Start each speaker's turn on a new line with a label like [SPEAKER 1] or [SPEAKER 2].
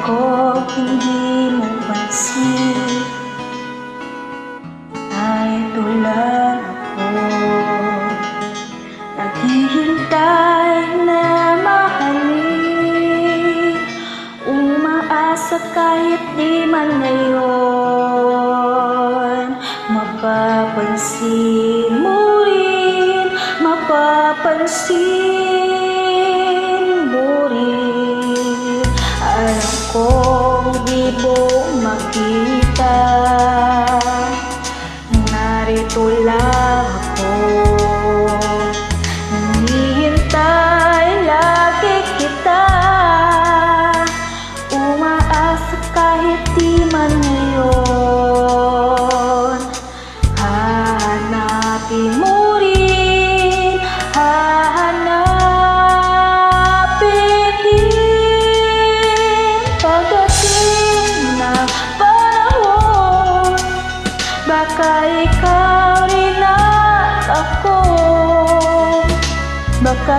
[SPEAKER 1] ko hindi mo pansin, ay tulad ako, naghihintay na mahalin, umaasa kahit di man ngayon. Mapapansin mo rin, mapapansin mo rin, alam kong di mo makita, narito lang ako, hinihintay lagi kita, umaasa kahit di man ngayon. Hahanapin mo rin, hahanapin din, pagdating ng panahon, baka ikaw rin at ako, baka